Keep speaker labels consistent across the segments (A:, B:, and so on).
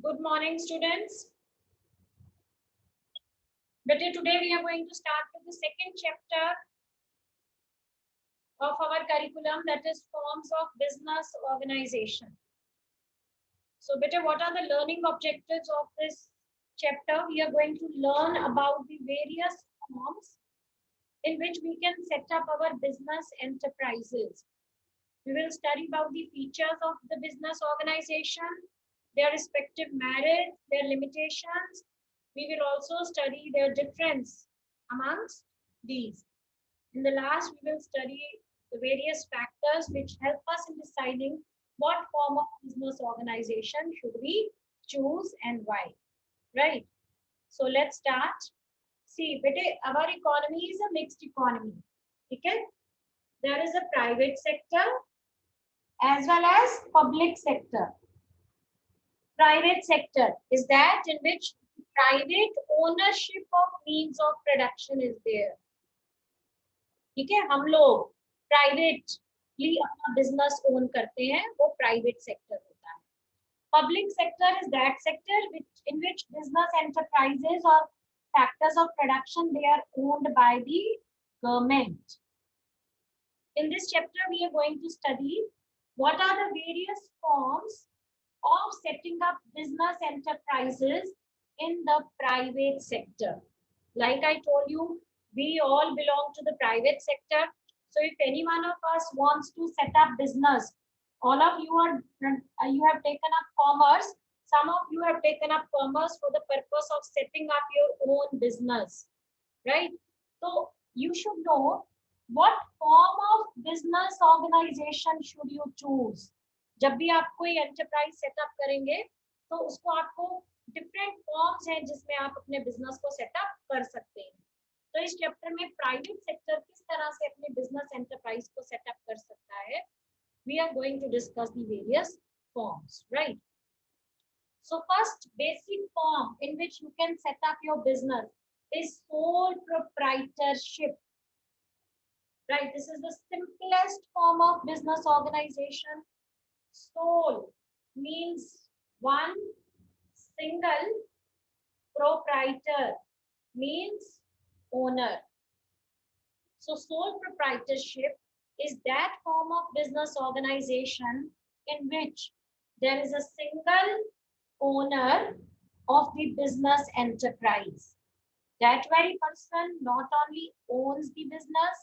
A: Good morning, students. But today we are going to start with the second chapter of our curriculum, that is forms of business organization. So, better, what are the learning objectives of this chapter? We are going to learn about the various forms in which we can set up our business enterprises. We will study about the features of the business organization, their respective merits, their limitations. We will also study their difference amongst these. In the last, we will study the various factors which help us in deciding what form of business organization should we choose and why. Right? So let's start. See, our economy is a mixed economy. Okay? There is a private sector as well as public sector. Private sector is that in which private ownership of means of production is there. ठीक है, हम लोग privately अपना business own करते हैं, वो private sector होता है. Public sector is that sector in which business enterprises or factors of production, they are owned by the government. In this chapter, we are going to study what are the various forms of setting up business enterprises in the private sector. Like I told you, we all belong to the private sector. So if any one of us wants to set up business, all of you have taken up commerce. Some of you have taken up commerce for the purpose of setting up your own business, right? So you should know what form of business organization should you choose. जब भी आप कोई enterprise setup करेंगे तो उसको आपको different forms हैं जिसमें आप अपने बिजनेस को सेटअप कर सकते हैं. तो इस चैप्टर में प्राइवेट सेक्टर किस तरह से अपने बिजनेस एंटरप्राइज को सेटअप कर सकता है, we are going to discuss the various forms, right? So first basic form in which you can set up your business is sole proprietorship. Right, this is the simplest form of business organization. Sole means one, single, proprietor means owner. So sole proprietorship is that form of business organization in which there is a single owner of the business enterprise. That very person not only owns the business,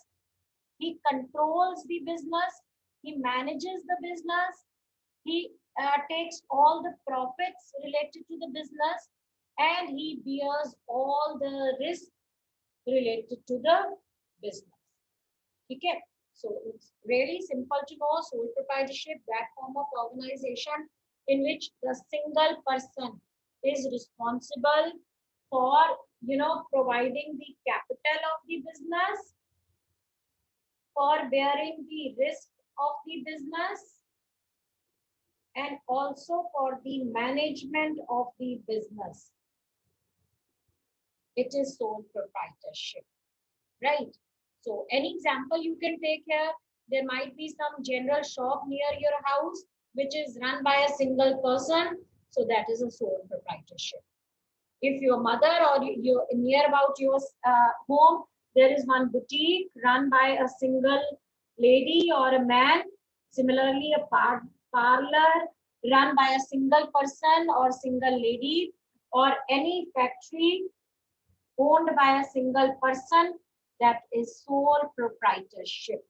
A: he controls the business, he manages the business, he takes all the profits related to the business, and he bears all the risk related to the business. Okay, so it's really simple to know sole proprietorship, that form of organization in which the single person is responsible for providing the capital of the business, for bearing the risk of the business, and also for the management of the business. It is sole proprietorship, right? So any example you can take here, there might be some general shop near your house which is run by a single person, so that is a sole proprietorship. If your mother or you near about your home, there is one boutique run by a single lady or a man, similarly a parlor run by a single person or single lady, or any factory owned by a single person, that is sole proprietorship.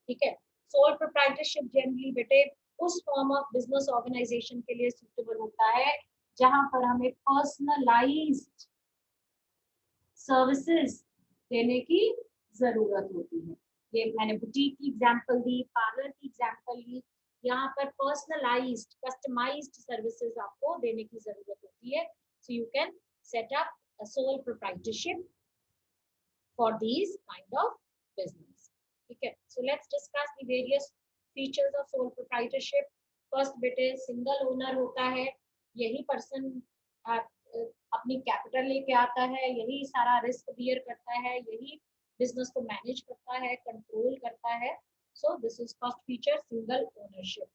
A: ठीक है, sole proprietorship generally बेटे उस form of business organisation के लिए suitable होता है जहां पर हमें पर्सनलाइज्ड सर्विसेज देने की जरूरत होती है. ये मैंने बुटीक की एग्जांपल दी, पार्लर की एग्जांपल दी. यहाँ पर पर्सनलाइज्ड कस्टमाइज्ड सर्विसेज आपको देने की जरूरत होती है. So you can set up a sole proprietorship for these kind of business. Okay, so let's discuss the various features of sole proprietorship. First bit is single owner होता है, यही person अपनी कैपिटल लेके आता है, यही सारा रिस्क बियर करता है, यही बिजनेस को मैनेज करता है, कंट्रोल करता है. So this is first feature, single ownership.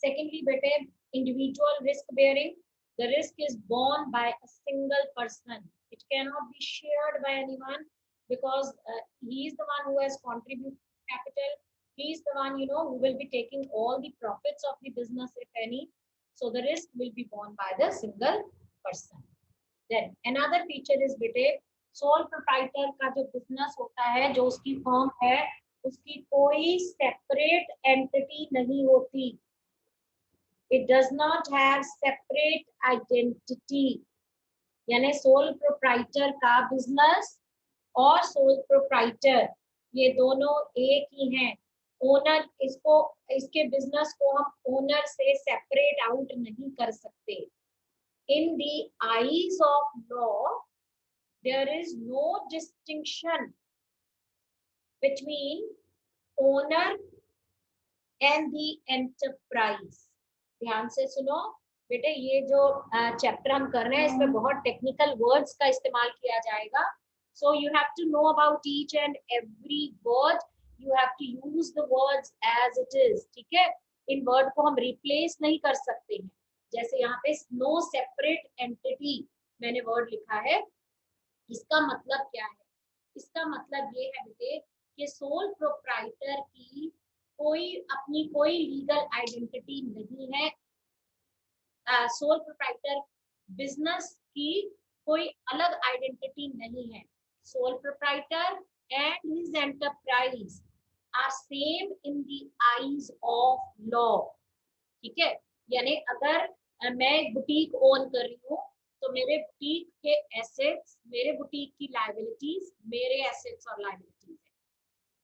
A: Secondly, bete, individual risk bearing. The risk is borne by a single person. It cannot be shared by anyone because he is the one who has contributed capital. He is the one, who will be taking all the profits of the business, if any. So the risk will be borne by the single person. Then another feature is बेटे sole proprietor का जो business होता है, जो उसकी firm है, उसकी कोई separate entity नहीं होती. It does not have separate identity. यानी sole proprietor का business और sole proprietor ये दोनों एक ही हैं. ओनर इसके बिजनेस को हम ओनर से सेपरेट आउट नहीं कर सकते. In the eyes of law, there is no distinction between owner and the enterprise. ध्यान से सुनो बेटे, ये जो चैप्टर हम कर रहे हैं इसमें बहुत टेक्निकल वर्ड्स का इस्तेमाल किया जाएगा. So you have to know about each and every word. You have to use the words as it is. ठीक है, इन वर्ड को हम रिप्लेस नहीं कर सकते हैं. जैसे यहाँ पे नो सेपरेट एंटिटी मैंने वर्ड लिखा है, इसका मतलब क्या है? इसका मतलब ये है बेटे कि सोल प्रोप्राइटर की अपनी कोई लीगल आइडेंटिटी नहीं है. सोल प्रोप्राइटर बिजनेस की कोई अलग आइडेंटिटी नहीं है. Sole proprietor and his enterprise are same in the eyes of law. ठीक है, यानी अगर मैं एक बुटीक ओन कर रही हूँ तो मेरे बुटीक के एसेट्स, मेरे बुटीक की लायबिलिटीज मेरे एसेट्स और लायबिलिटीज है.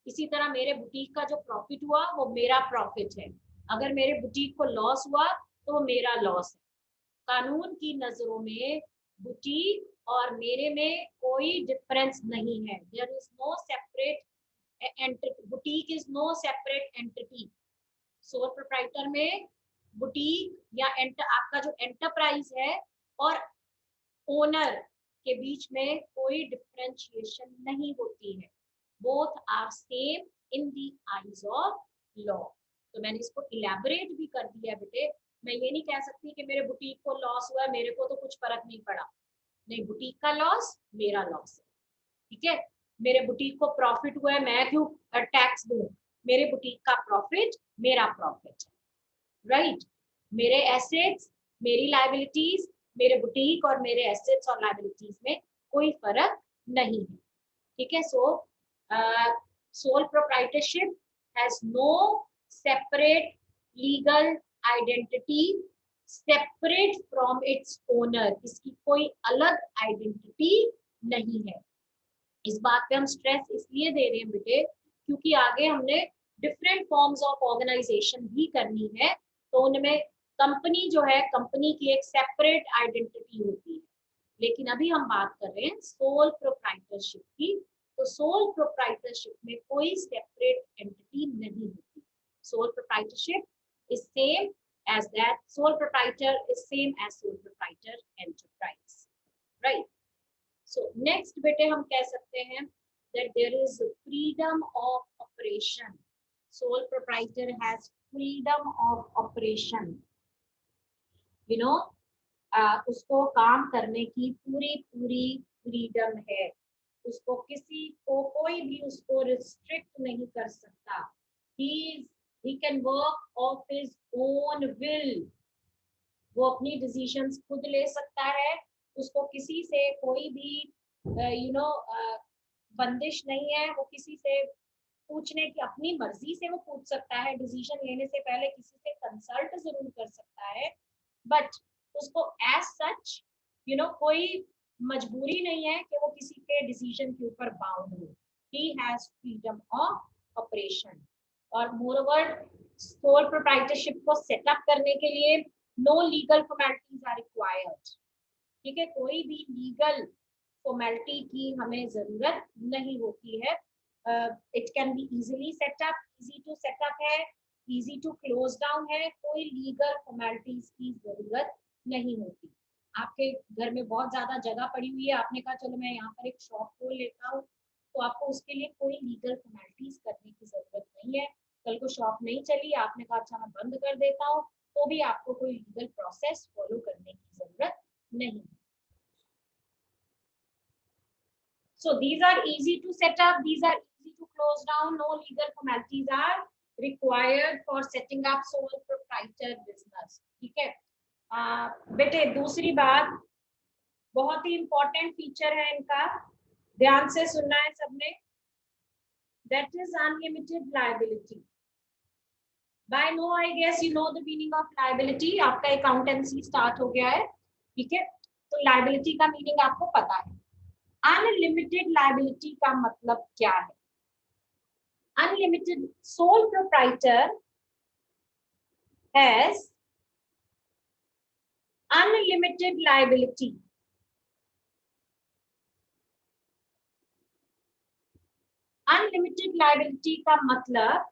A: इसी तरह मेरे बुटीक का जो प्रॉफिट हुआ वो मेरा प्रॉफिट है. अगर मेरे बुटीक को लॉस हुआ तो वो मेरा लॉस है. कानून की नजरों में बुटीक और मेरे में कोई डिफरेंस नहीं है. There is no separate entity. Boutique is no separate entity. Sole proprietor में बुटीक या आपका जो एंटरप्राइज है और ओनर के बीच में कोई डिफरेंशिएशन नहीं होती है. Both are same in the eyes of law. तो मैंने इसको इलैबोरेट भी कर दिया बेटे. मैं ये नहीं कह सकती कि मेरे बुटीक को लॉस हुआ, मेरे को तो कुछ फर्क नहीं पड़ा. नहीं, बुटीक का लॉस मेरा लॉस है. ठीक है, मेरे बुटीक को प्रॉफिट हुआ है, मैं क्यों टैक्स दूं? मेरे बुटीक का प्रॉफिट मेरा प्रॉफिट है. राइट, मेरे एसेट्स, मेरी लायबिलिटीज, मेरे बुटीक और मेरे एसेट्स और लायबिलिटीज में कोई फर्क नहीं है. ठीक है, so sole proprietorship has no separate legal identity separate from its owner. इसकी कोई अलग आइडेंटिटी नहीं है. इस बात पे हम स्ट्रेस इसलिए दे रहे हैं बेटे क्योंकि आगे हमने डिफरेंट फॉर्म्स ऑफ ऑर्गेनाइजेशन भी करनी है. तो उनमें कंपनी जो है, कंपनी की एक सेपरेट आइडेंटिटी होती है. लेकिन अभी हम बात कर रहे हैं सोल प्रोप्राइटरशिप की. तो सोल प्रोप्राइटरशिप में कोई सेपरेट एंटिटी नहीं होती. Sole proprietorship is same as that. Sole proprietor is same as sole proprietor enterprise. Right. So next बेटे हम कह सकते हैं that there is freedom of operation. Sole proprietor has freedom of operation. You know, उसको काम करने की पूरी फ्रीडम है. उसको किसी को कोई भी उसको रिस्ट्रिक्ट नहीं कर सकता. He can work of his own will. वो अपनी डिसीजंस खुद ले सकता है. उसको किसी से कोई भी बंदिश नहीं है. वो किसी से पूछने की अपनी मर्जी से वो पूछ सकता है. डिसीजन लेने से पहले किसी से कंसल्ट जरूर कर सकता है, बट उसको एज सच कोई मजबूरी नहीं है कि वो किसी के डिसीजन के ऊपर बाउंड हो. He has freedom of operation. और मोरओवर सोल प्रोप्राइटरशिप को सेटअप करने के लिए no legal formalities are required. ठीक है, कोई भी लीगल फॉर्मेलिटी की हमें जरूरत नहीं होती है. It can be easily set up. Easy to set up है, इजी टू क्लोज डाउन है. कोई लीगल फॉर्मेलिटीज की जरूरत नहीं होती. आपके घर में बहुत ज्यादा जगह पड़ी हुई है, आपने कहा चलो मैं यहाँ पर एक शॉप खोल लेता हूँ, तो आपको उसके लिए कोई लीगल फॉर्मेलिटीज करने की जरूरत नहीं है. कल को शॉप नहीं चली, आपने कहा अच्छा मैं बंद कर देता हूँ, तो भी आपको कोई लीगल प्रोसेस फॉलो करने की जरूरत नहीं। So these are easy to set up, these are easy to close down, no legal formalities are required for setting up sole proprietor business। ठीक है। बेटे दूसरी बात, बहुत ही इंपॉर्टेंट फीचर है इनका, ध्यान से सुनना है सबने, that is unlimited liability। By now I guess you know the meaning of liability, आपका अकाउंटेंसी स्टार्ट हो गया है, ठीक है, तो लाइबिलिटी का मीनिंग आपको पता है। अनलिमिटेड लाइबिलिटी का मतलब क्या है? Unlimited, sole proprietor has unlimited liability। Unlimited liability का मतलब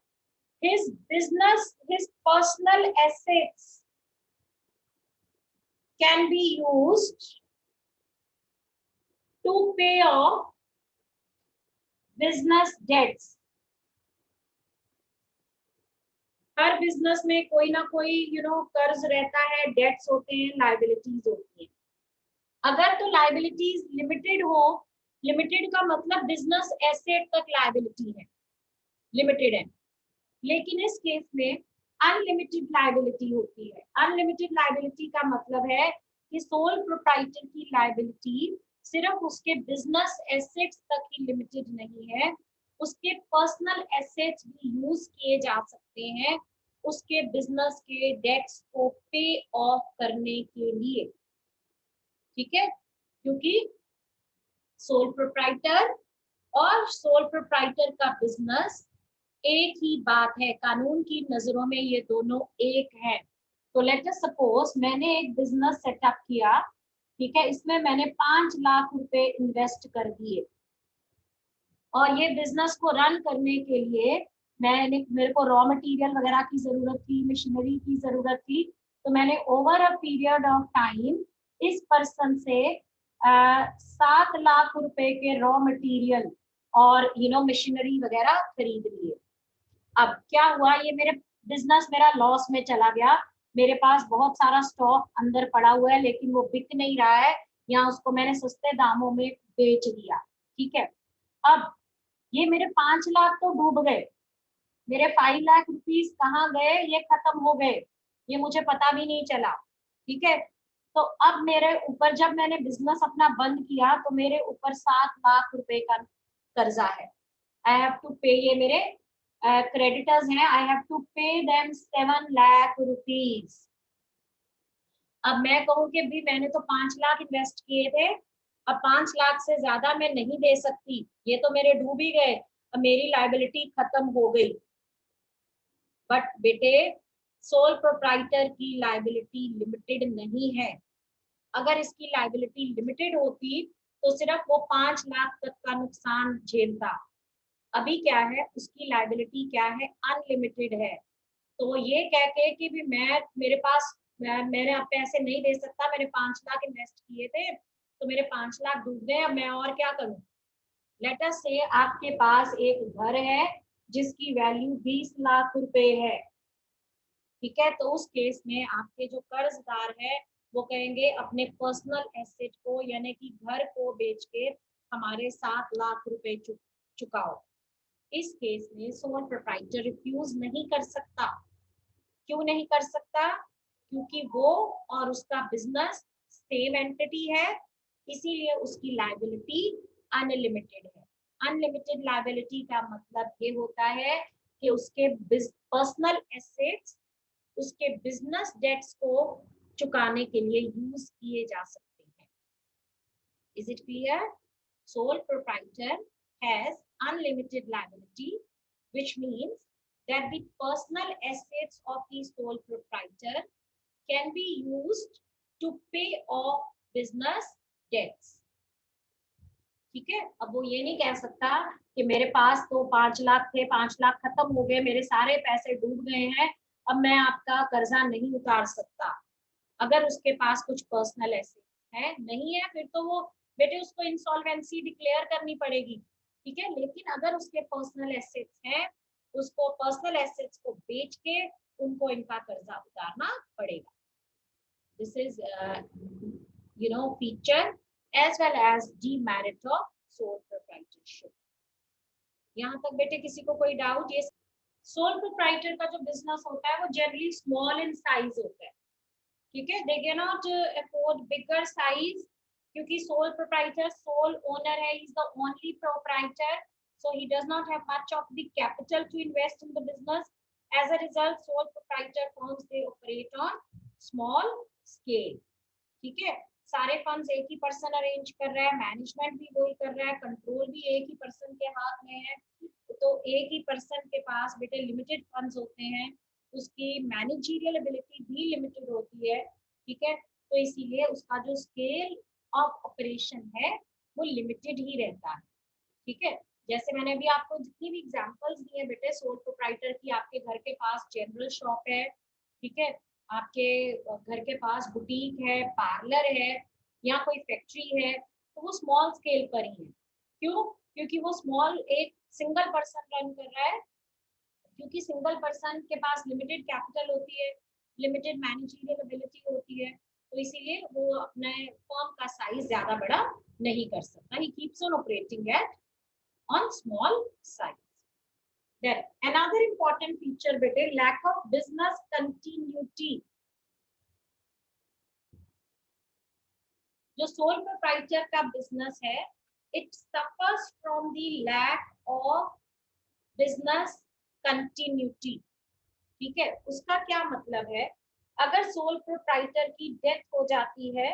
A: his business, his personal assets can be used to pay off business debts। Her business में कोई ना कोई कर्ज रहता है, डेट्स होते हैं, लाइबिलिटीज होती है। अगर तो लाइबिलिटीज लिमिटेड हो, लिमिटेड का मतलब बिजनेस एसेट तक लाइबिलिटी है, लिमिटेड है, लेकिन इस केस में अनलिमिटेड लाइबिलिटी होती है। अनलिमिटेड लाइबिलिटी का मतलब है कि सोल प्रोप्राइटर की लाइबिलिटी सिर्फ उसके बिजनेस एसेट्स तक ही लिमिटेड नहीं है, उसके पर्सनल एसेट्स भी यूज किए जा सकते हैं उसके बिजनेस के डेट्स को पे ऑफ करने के लिए। ठीक है, क्योंकि सोल प्रोप्राइटर और सोल प्रोप्राइटर का बिजनेस एक ही बात है, कानून की नजरों में ये दोनों एक है। तो लेट अस सपोज मैंने एक बिजनेस सेटअप किया, ठीक है, इसमें मैंने 5 लाख रुपए इन्वेस्ट कर दिए और ये बिजनेस को रन करने के लिए मेरे को रॉ मटेरियल वगैरह की जरूरत थी, मशीनरी की जरूरत थी, तो मैंने over a period of time इस पर्सन से 7 लाख रुपए के रॉ मटेरियल और मशीनरी वगैरह खरीद लिए। अब क्या हुआ, ये मेरे बिजनेस मेरा लॉस में चला गया, मेरे पास बहुत सारा स्टॉक अंदर पड़ा हुआ है लेकिन वो बिक नहीं रहा है, या उसको मैंने सस्ते दामों में बेच दिया। ठीक है, अब ये मेरे 5 लाख तो डूब गए, मेरे 5 लाख रुपीस कहाँ गए, ये खत्म हो गए, ये मुझे पता भी नहीं चला। ठीक है, तो अब मेरे ऊपर जब मैंने बिजनेस अपना बंद किया तो मेरे ऊपर 7 लाख रुपए का कर्जा है। आई हैव टू पे, ये मेरे क्रेडिटर्स हैं, I have to pay them 7 lakh rupees. अब मैं कहूँ कि भी मैंने तो 5 लाख इन्वेस्ट किए थे, अब 5 लाख से ज्यादा मैं नहीं दे सकती, ये तो मेरे डूब ही गए, अब मेरी लाइबिलिटी खत्म हो गई। बट बेटे सोल प्रोप्राइटर की लाइबिलिटी लिमिटेड नहीं है। अगर इसकी लाइबिलिटी लिमिटेड होती तो सिर्फ वो 5 लाख तक का नुकसान झेलता। अभी क्या है, उसकी लाइबिलिटी क्या है, अनलिमिटेड है। तो ये कह के कि भी मेरे पास मैंने अब पैसे नहीं दे सकता, मैंने 5 लाख इन्वेस्ट किए थे तो मेरे 5 लाख डूब गए, अब मैं और क्या करूं। लेट अस से आपके पास एक घर है जिसकी वैल्यू 20 लाख रुपए है। ठीक है, तो उस केस में आपके जो कर्जदार है वो कहेंगे अपने पर्सनल एसेट को यानी कि घर को बेच के हमारे 7 लाख रुपए चुकाओ। इस केस में सोल प्रोप्राइटर रिफ्यूज नहीं कर सकता। क्यों नहीं कर सकता? क्योंकि वो और उसका बिजनेस सेम एंटिटी है, इसीलिए उसकी लायबिलिटी अनलिमिटेड है। अनलिमिटेड लायबिलिटी का मतलब ये होता है कि उसके पर्सनल एसेट्स उसके बिजनेस डेट्स को चुकाने के लिए यूज किए जा सकते हैं। Is it clear? Sole proprietor has unlimited liability, which means that the personal assets of the sole proprietor can be used to pay off business debts। ठीक है, अब वो ये नहीं कह सकता कि मेरे पास तो 5 लाख थे, 5 लाख खत्म हो गए, मेरे सारे पैसे डूब गए हैं, अब मैं आपका कर्जा नहीं उतार सकता। अगर उसके पास कुछ पर्सनल एसेट है, नहीं है, फिर तो वो बेटे उसको इंसॉल्वेंसी डिक्लेयर करनी पड़ेगी। ठीक है, लेकिन अगर उसके पर्सनल एसेट्स हैं, उसको पर्सनल एसेट्स को बेच के उनको इनका कर्जा उतारना पड़ेगा। This is feature as well as demerit of sole proprietorship. यहाँ तक बेटे किसी को कोई डाउट? ये सोल प्रोप्राइटर का जो बिजनेस होता है वो जनरली स्मॉल इन साइज होता है, ठीक है। They can not afford bigger size, क्योंकि सोल प्रोप्राइटर सोल ओनर है, is the only proprietor, so he does not have much of the capital to invest in the business. As a result, sole proprietor firms they operate on small scale, ठीक है। सारे funds एक ही person arrange कर रहा है, management भी वही कर रहा है, कंट्रोल भी एक ही पर्सन के हाथ में है। तो एक ही पर्सन के पास बेटे लिमिटेड फंड्स होते हैं, उसकी मैनेजरियल एबिलिटी भी लिमिटेड होती है, ठीक है। तो इसीलिए उसका जो स्केल ऑफ ऑपरेशन है वो लिमिटेड ही रहता है, ठीक है। जैसे मैंने अभी आपको जितनी भी एग्जांपल्स दिए बेटे सोल प्रोप्राइटर की, आपके घर के पास जनरल शॉप है, ठीक है, आपके घर के पास बुटीक है, पार्लर है या कोई फैक्ट्री है, तो वो स्मॉल स्केल पर ही है। क्यों? क्योंकि वो स्मॉल एक सिंगल पर्सन रन कर रहा है, क्योंकि सिंगल पर्सन के पास लिमिटेड कैपिटल होती है, लिमिटेड मैनेजरियल एबिलिटी होती है, तो इसीलिए वो अपने फर्म का साइज ज्यादा बड़ा नहीं कर सकता। He keeps on operating eight on small size. Then another important feature bete lack of business continuity. जो sole proprietor का business है, it suffers from the lack of business continuity. ठीक है, उसका क्या मतलब है? अगर sole proprietor की डेथ हो जाती है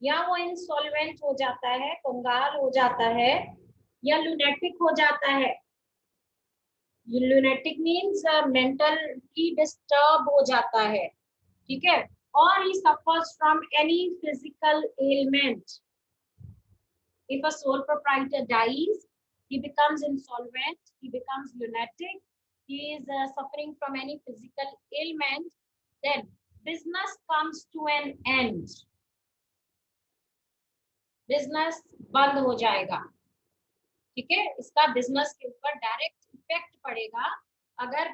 A: या वो इंसॉल्वेंट हो जाता है, कंगाल हो जाता है या लुनेटिक हो जाता है, लुनेटिक मीन्स मेंटल की डिस्टर्ब हो जाता है, ठीक है, और he suffers from any physical ailment. If a sole proprietor dies, he becomes insolvent, he becomes lunatic, he is suffering from any physical ailment, then business comes to an end, business बंद हो जाएगा, ठीक है। इसका business के ऊपर direct effect पड़ेगा अगर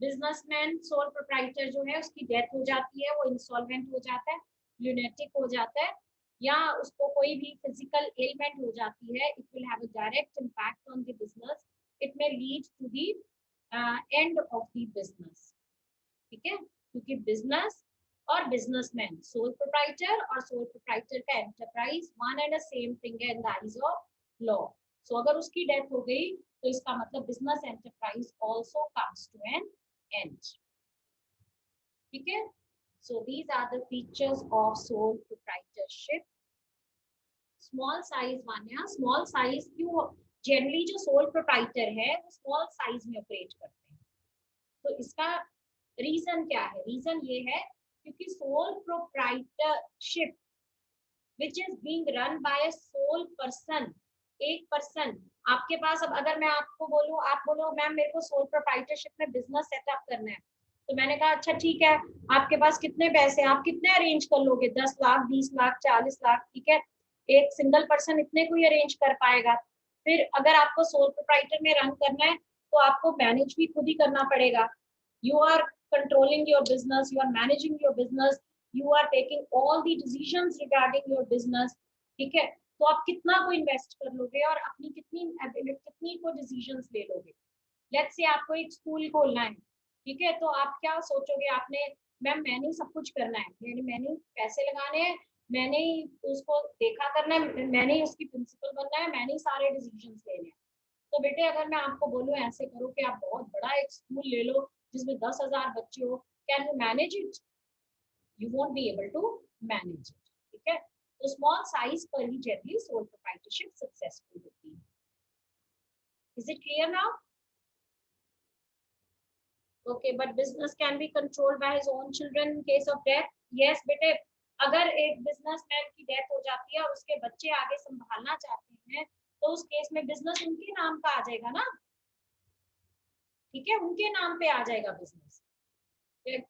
A: बिजनेसमैन सोल प्रोप्राइटर जो है उसकी डेथ हो जाती है, वो इंसॉल्वेंट हो जाता है, ल्यूनेटिक हो जाता है, या उसको कोई भी फिजिकल एलिमेंट हो जाती है, it will have a direct impact on the business, it may lead to the end of the business, ठीक है। क्योंकि बिजनेस और बिजनेसमैन, सोल प्रोप्राइटर और सोल प्रोप्राइटर का enterprise one and the same thing है in the eyes of law. So अगर उसकी death हो गई तो इसका मतलब business enterprise also comes to an end, ठीक है। So these are the features of sole proprietorship. Small size Manya, small size क्यों? जनरली जो सोल प्रोप्राइटर है वो स्मॉल साइज में ऑपरेट करते हैं, तो इसका रीजन क्या है? रीजन ये है क्योंकि sole proprietorship which is being run by a sole person, एक पर्सन आपके पास। अब अगर मैं आपको बोलूं, आप बोलो मैम मेरे को सोल प्रोप्राइटरशिप में बिजनेस सेटअप करना है, तो मैंने कहा अच्छा ठीक है, आपके पास कितने पैसे, आप कितने अरेंज कर लोगे? 10 लाख, 20 लाख, 40 लाख, ठीक है, एक सिंगल पर्सन इतने को ही अरेंज कर पाएगा। फिर अगर आपको सोल प्रोप्राइटर में रन करना है तो आपको मैनेज भी खुद ही करना पड़ेगा। You are controlling your business, you are managing your business, you are taking all the decisions regarding your business, ठीक है। तो आप कितना को इन्वेस्ट कर लोगे और अपनी कितनी को डिसीजंस ले लोगे? लेट्स से आपको एक स्कूल खोलना है, ठीक है, तो आप क्या सोचोगे? आपने मैम मैंने सब कुछ करना है, मैंने पैसे लगाने हैं, मैंने ही उसको देखा करना है, मैंने ही उसकी प्रिंसिपल बनना है, मैंने ही सारे डिसीजंस लेने हैं। तो बेटे अगर मैं आपको बोलूं ऐसे करो कि आप बहुत बड़ा एक स्कूल ले लो जिसमें 10,000 बच्चे हो, can you manage it? You won't be able to manage it, ठीक है। तो स्मॉल साइज पर ही जनरली सोल प्रोप्राइटरशिप सक्सेसफुल होती है। Is it clear now? Okay, but business can be controlled by his own children in case of death. Yes बेटे, अगर एक बिजनेसमैन की डेथ हो जाती है और उसके बच्चे आगे संभालना चाहते हैं तो उस केस में बिजनेस उनके नाम का आ जाएगा ना, ठीक है, उनके नाम पे आ जाएगा बिजनेस,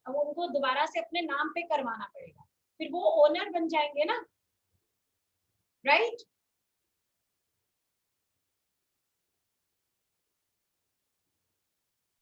A: उनको दोबारा से अपने नाम पे करवाना पड़ेगा, फिर वो ओनर बन जाएंगे ना, राइट?